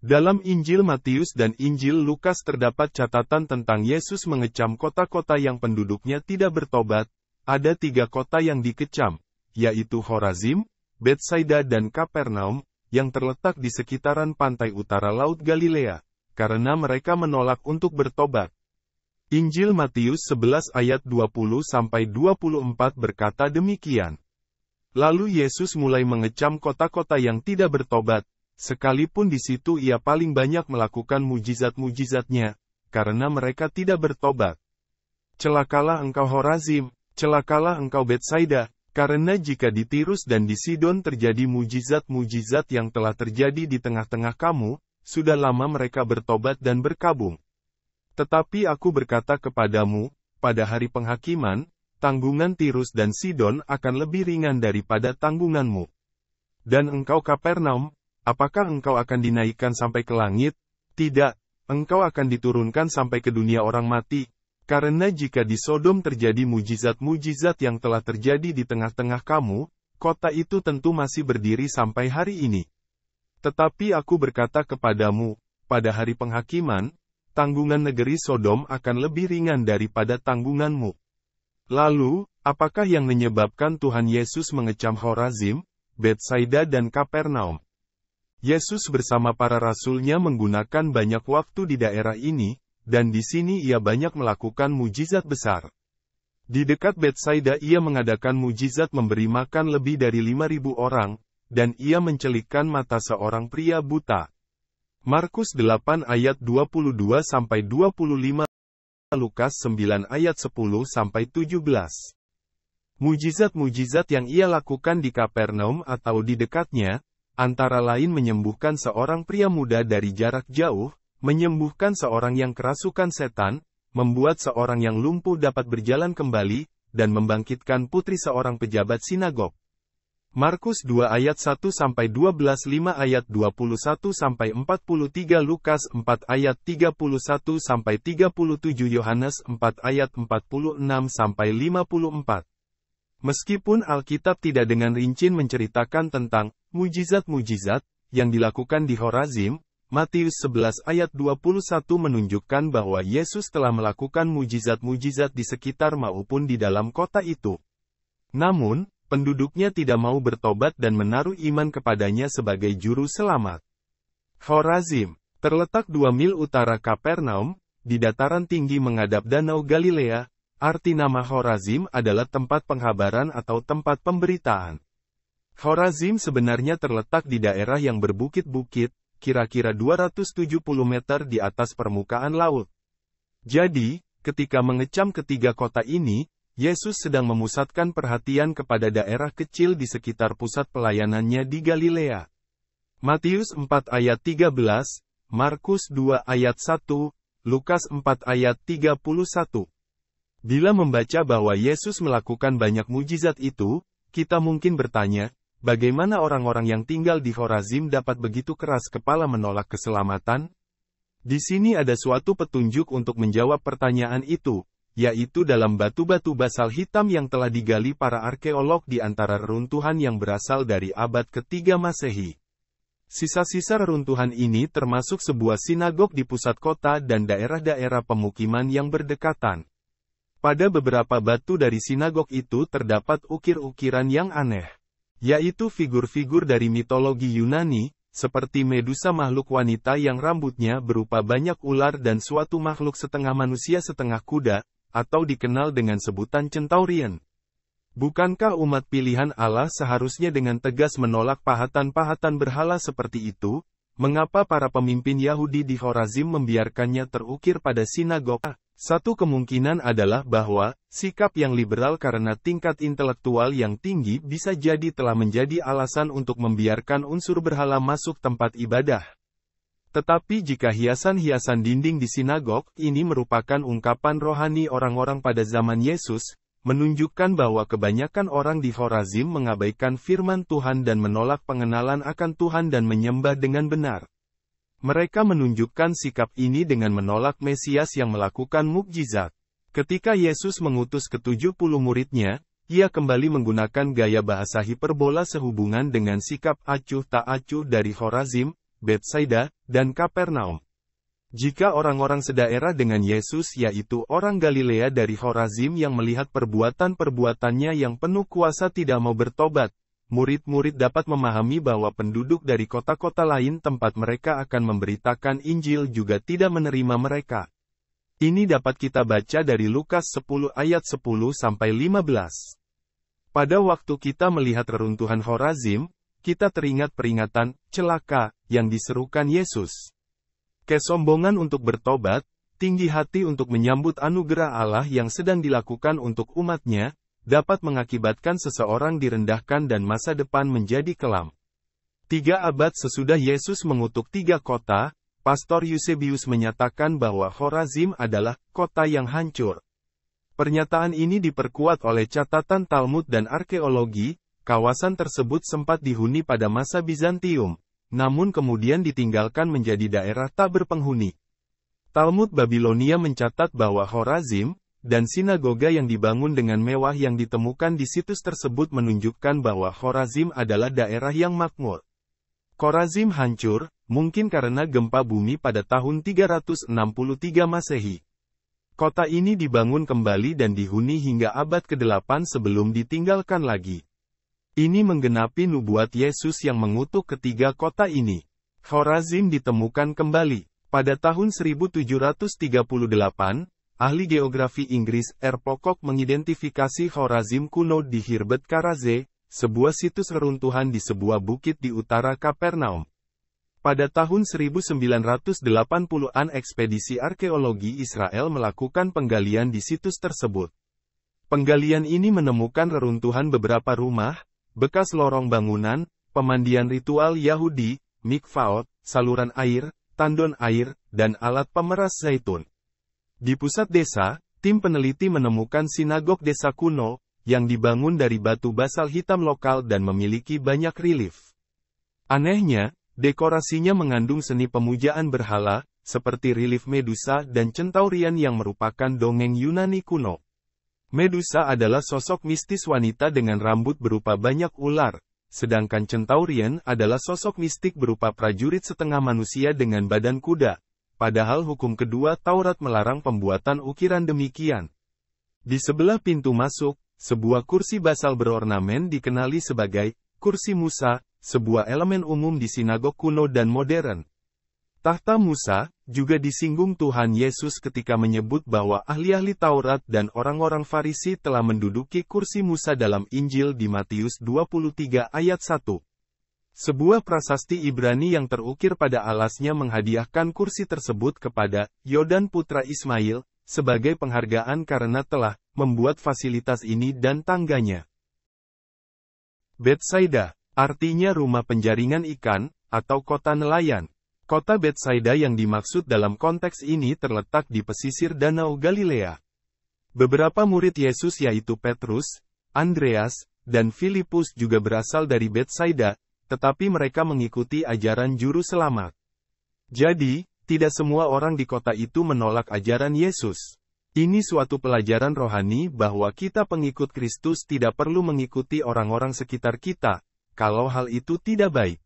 Dalam Injil Matius dan Injil Lukas terdapat catatan tentang Yesus mengecam kota-kota yang penduduknya tidak bertobat. Ada 3 kota yang dikecam, yaitu Khorazim, Betsaida dan Kapernaum, yang terletak di sekitaran pantai utara Laut Galilea, karena mereka menolak untuk bertobat. Injil Matius 11 ayat 20-24 berkata demikian. Lalu Yesus mulai mengecam kota-kota yang tidak bertobat, sekalipun di situ ia paling banyak melakukan mujizat-mujizatnya, karena mereka tidak bertobat. Celakalah engkau Khorazim, celakalah engkau Betsaida, karena jika di Tirus dan di Sidon terjadi mujizat-mujizat yang telah terjadi di tengah-tengah kamu, sudah lama mereka bertobat dan berkabung. Tetapi aku berkata kepadamu, pada hari penghakiman, tanggungan Tirus dan Sidon akan lebih ringan daripada tanggunganmu. Dan engkau Kapernaum, apakah engkau akan dinaikkan sampai ke langit? Tidak, engkau akan diturunkan sampai ke dunia orang mati. Karena jika di Sodom terjadi mujizat-mujizat yang telah terjadi di tengah-tengah kamu, kota itu tentu masih berdiri sampai hari ini. Tetapi aku berkata kepadamu, pada hari penghakiman, tanggungan negeri Sodom akan lebih ringan daripada tanggunganmu. Lalu, apakah yang menyebabkan Tuhan Yesus mengecam Khorazim, Betsaida dan Kapernaum? Yesus bersama para rasul-Nya menggunakan banyak waktu di daerah ini, dan di sini ia banyak melakukan mujizat besar. Di dekat Betsaida ia mengadakan mujizat memberi makan lebih dari 5.000 orang, dan ia mencelikkan mata seorang pria buta. Markus 8 ayat 22-25, Lukas 9 ayat 10-17. Mujizat-mujizat yang ia lakukan di Kapernaum atau di dekatnya, antara lain menyembuhkan seorang pria muda dari jarak jauh, menyembuhkan seorang yang kerasukan setan, membuat seorang yang lumpuh dapat berjalan kembali, dan membangkitkan putri seorang pejabat sinagog. Markus 2 ayat 1-12, 5 ayat 21-43, Lukas 4 ayat 31-37, Yohanes 4 ayat 46-54. Meskipun Alkitab tidak dengan rinci menceritakan tentang mujizat-mujizat yang dilakukan di Khorazim, Matius 11 ayat 21 menunjukkan bahwa Yesus telah melakukan mujizat-mujizat di sekitar maupun di dalam kota itu. Namun, penduduknya tidak mau bertobat dan menaruh iman kepadanya sebagai juru selamat. Khorazim terletak 2 mil utara Kapernaum, di dataran tinggi menghadap Danau Galilea. Arti nama Khorazim adalah tempat penghabaran atau tempat pemberitaan. Khorazim sebenarnya terletak di daerah yang berbukit-bukit, kira-kira 270 meter di atas permukaan laut. Jadi, ketika mengecam ketiga kota ini, Yesus sedang memusatkan perhatian kepada daerah kecil di sekitar pusat pelayanannya di Galilea. Matius 4 ayat 13, Markus 2 ayat 1, Lukas 4 ayat 31. Bila membaca bahwa Yesus melakukan banyak mujizat itu, kita mungkin bertanya, bagaimana orang-orang yang tinggal di Khorazim dapat begitu keras kepala menolak keselamatan? Di sini ada suatu petunjuk untuk menjawab pertanyaan itu, yaitu dalam batu-batu basal hitam yang telah digali para arkeolog di antara reruntuhan yang berasal dari abad ke-3 Masehi. Sisa-sisa reruntuhan ini termasuk sebuah sinagog di pusat kota dan daerah-daerah pemukiman yang berdekatan. Pada beberapa batu dari sinagog itu terdapat ukir-ukiran yang aneh, yaitu figur-figur dari mitologi Yunani, seperti Medusa, makhluk wanita yang rambutnya berupa banyak ular, dan suatu makhluk setengah manusia setengah kuda, atau dikenal dengan sebutan Centaurian. Bukankah umat pilihan Allah seharusnya dengan tegas menolak pahatan-pahatan berhala seperti itu? Mengapa para pemimpin Yahudi di Khorazim membiarkannya terukir pada sinagog? Satu kemungkinan adalah bahwa sikap yang liberal karena tingkat intelektual yang tinggi bisa jadi telah menjadi alasan untuk membiarkan unsur berhala masuk tempat ibadah. Tetapi jika hiasan-hiasan dinding di sinagog ini merupakan ungkapan rohani orang-orang pada zaman Yesus, menunjukkan bahwa kebanyakan orang di Khorazim mengabaikan firman Tuhan dan menolak pengenalan akan Tuhan dan menyembah dengan benar. Mereka menunjukkan sikap ini dengan menolak Mesias yang melakukan mukjizat. Ketika Yesus mengutus ke-70 murid-Nya, ia kembali menggunakan gaya bahasa hiperbola sehubungan dengan sikap acuh tak acuh dari Khorazim, Betsaida, dan Kapernaum. Jika orang-orang sedaerah dengan Yesus yaitu orang Galilea dari Khorazim yang melihat perbuatan-perbuatannya yang penuh kuasa tidak mau bertobat, murid-murid dapat memahami bahwa penduduk dari kota-kota lain tempat mereka akan memberitakan Injil juga tidak menerima mereka. Ini dapat kita baca dari Lukas 10 ayat 10-15. Pada waktu kita melihat reruntuhan Khorazim, kita teringat peringatan, celaka, yang diserukan Yesus. Kesombongan untuk bertobat, tinggi hati untuk menyambut anugerah Allah yang sedang dilakukan untuk umatnya, dapat mengakibatkan seseorang direndahkan dan masa depan menjadi kelam. 3 abad sesudah Yesus mengutuk 3 kota, Pastor Eusebius menyatakan bahwa Khorazim adalah kota yang hancur. Pernyataan ini diperkuat oleh catatan Talmud dan arkeologi. Kawasan tersebut sempat dihuni pada masa Bizantium, namun kemudian ditinggalkan menjadi daerah tak berpenghuni. Talmud Babilonia mencatat bahwa Khorazim, dan sinagoga yang dibangun dengan mewah yang ditemukan di situs tersebut menunjukkan bahwa Khorazim adalah daerah yang makmur. Khorazim hancur, mungkin karena gempa bumi pada tahun 363 Masehi. Kota ini dibangun kembali dan dihuni hingga abad ke-8 sebelum ditinggalkan lagi. Ini menggenapi nubuat Yesus yang mengutuk ketiga kota ini. Khorazim ditemukan kembali. Pada tahun 1738, ahli geografi Inggris R. Pocock mengidentifikasi Khorazim kuno di Hirbet Karaze, sebuah situs reruntuhan di sebuah bukit di utara Kapernaum. Pada tahun 1980-an ekspedisi arkeologi Israel melakukan penggalian di situs tersebut. Penggalian ini menemukan reruntuhan beberapa rumah, bekas lorong bangunan, pemandian ritual Yahudi, mikvaot, saluran air, tandon air, dan alat pemeras zaitun. Di pusat desa, tim peneliti menemukan sinagog desa kuno, yang dibangun dari batu basal hitam lokal dan memiliki banyak relief. Anehnya, dekorasinya mengandung seni pemujaan berhala, seperti relief Medusa dan Centaurian yang merupakan dongeng Yunani kuno. Medusa adalah sosok mistis wanita dengan rambut berupa banyak ular, sedangkan Centaurian adalah sosok mistik berupa prajurit setengah manusia dengan badan kuda, padahal hukum kedua Taurat melarang pembuatan ukiran demikian. Di sebelah pintu masuk, sebuah kursi basal berornamen dikenali sebagai kursi Musa, sebuah elemen umum di sinagog kuno dan modern. Tahta Musa, juga disinggung Tuhan Yesus ketika menyebut bahwa ahli-ahli Taurat dan orang-orang Farisi telah menduduki kursi Musa dalam Injil di Matius 23 ayat 1. Sebuah prasasti Ibrani yang terukir pada alasnya menghadiahkan kursi tersebut kepada Yodan putra Ismail, sebagai penghargaan karena telah membuat fasilitas ini dan tangganya. Betsaida, artinya rumah penjaringan ikan, atau kota nelayan. Kota Betsaida yang dimaksud dalam konteks ini terletak di pesisir Danau Galilea. Beberapa murid Yesus yaitu Petrus, Andreas, dan Filipus juga berasal dari Betsaida, tetapi mereka mengikuti ajaran juru selamat. Jadi, tidak semua orang di kota itu menolak ajaran Yesus. Ini suatu pelajaran rohani bahwa kita pengikut Kristus tidak perlu mengikuti orang-orang sekitar kita, kalau hal itu tidak baik.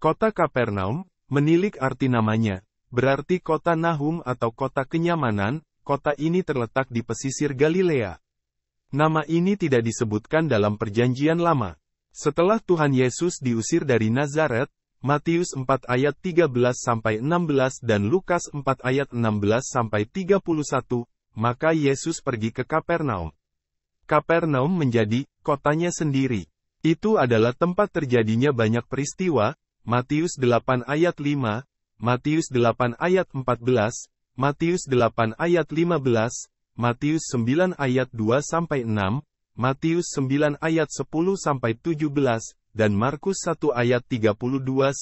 Kota Kapernaum, menilik arti namanya, berarti kota Nahum atau kota kenyamanan. Kota ini terletak di pesisir Galilea. Nama ini tidak disebutkan dalam Perjanjian Lama. Setelah Tuhan Yesus diusir dari Nazaret, Matius 4 ayat 13-16 dan Lukas 4 ayat 16-31, maka Yesus pergi ke Kapernaum. Kapernaum menjadi kotanya sendiri. Itu adalah tempat terjadinya banyak peristiwa, Matius 8 ayat 5, Matius 8 ayat 14, Matius 8 ayat 15, Matius 9 ayat 2-6, Matius 9 ayat 10-17, dan Markus 1 ayat 32-34.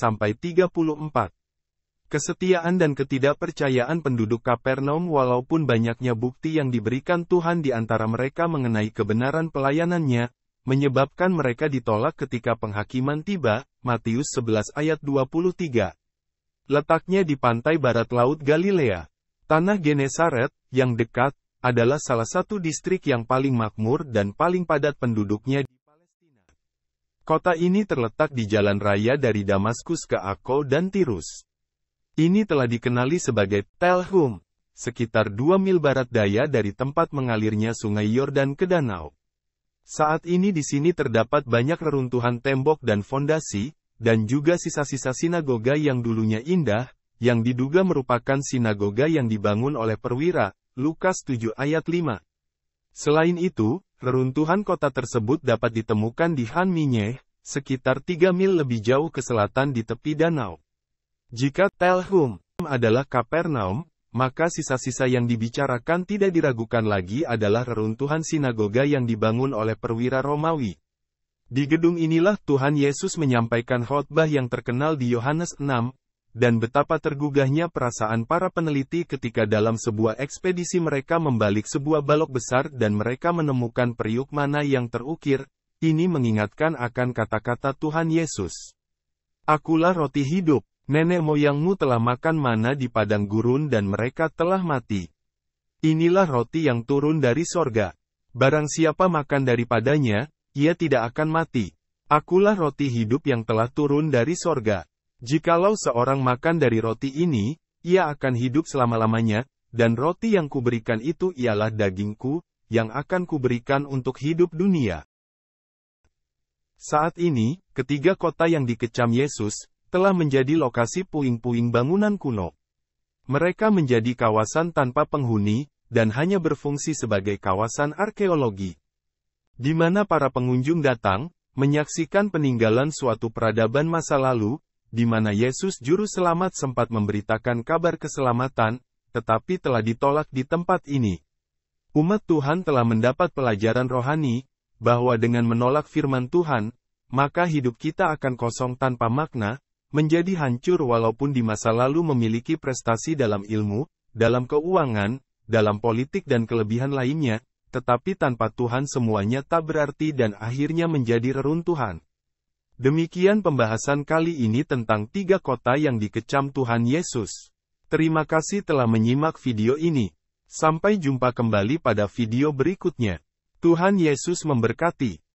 Kesetiaan dan ketidakpercayaan penduduk Kapernaum walaupun banyaknya bukti yang diberikan Tuhan di antara mereka mengenai kebenaran pelayanannya, menyebabkan mereka ditolak ketika penghakiman tiba, Matius 11 ayat 23. Letaknya di pantai barat Laut Galilea. Tanah Genesaret, yang dekat, adalah salah satu distrik yang paling makmur dan paling padat penduduknya di Palestina. Kota ini terletak di jalan raya dari Damaskus ke Akko dan Tirus. Ini telah dikenali sebagai Tel Hum, sekitar 2 mil barat daya dari tempat mengalirnya Sungai Yordan ke danau. Saat ini di sini terdapat banyak reruntuhan tembok dan fondasi, dan juga sisa-sisa sinagoga yang dulunya indah, yang diduga merupakan sinagoga yang dibangun oleh perwira, Lukas 7 ayat 5. Selain itu, reruntuhan kota tersebut dapat ditemukan di Han Minyeh, sekitar 3 mil lebih jauh ke selatan di tepi danau. Jika Tel Hum adalah Kapernaum, maka sisa-sisa yang dibicarakan tidak diragukan lagi adalah reruntuhan sinagoga yang dibangun oleh perwira Romawi. Di gedung inilah Tuhan Yesus menyampaikan khotbah yang terkenal di Yohanes 6, dan betapa tergugahnya perasaan para peneliti ketika dalam sebuah ekspedisi mereka membalik sebuah balok besar dan mereka menemukan periuk mana yang terukir. Ini mengingatkan akan kata-kata Tuhan Yesus. Akulah roti hidup. Nenek moyangmu telah makan mana di padang gurun dan mereka telah mati. Inilah roti yang turun dari sorga. Barang siapa makan daripadanya, ia tidak akan mati. Akulah roti hidup yang telah turun dari sorga. Jikalau seorang makan dari roti ini, ia akan hidup selama-lamanya, dan roti yang kuberikan itu ialah dagingku, yang akan kuberikan untuk hidup dunia. Saat ini, ketiga kota yang dikecam Yesus, telah menjadi lokasi puing-puing bangunan kuno. Mereka menjadi kawasan tanpa penghuni, dan hanya berfungsi sebagai kawasan arkeologi. Di mana para pengunjung datang, menyaksikan peninggalan suatu peradaban masa lalu, di mana Yesus Juru Selamat sempat memberitakan kabar keselamatan, tetapi telah ditolak di tempat ini. Umat Tuhan telah mendapat pelajaran rohani, bahwa dengan menolak firman Tuhan, maka hidup kita akan kosong tanpa makna, menjadi hancur walaupun di masa lalu memiliki prestasi dalam ilmu, dalam keuangan, dalam politik dan kelebihan lainnya, tetapi tanpa Tuhan semuanya tak berarti dan akhirnya menjadi reruntuhan. Demikian pembahasan kali ini tentang 3 kota yang dikecam Tuhan Yesus. Terima kasih telah menyimak video ini. Sampai jumpa kembali pada video berikutnya. Tuhan Yesus memberkati.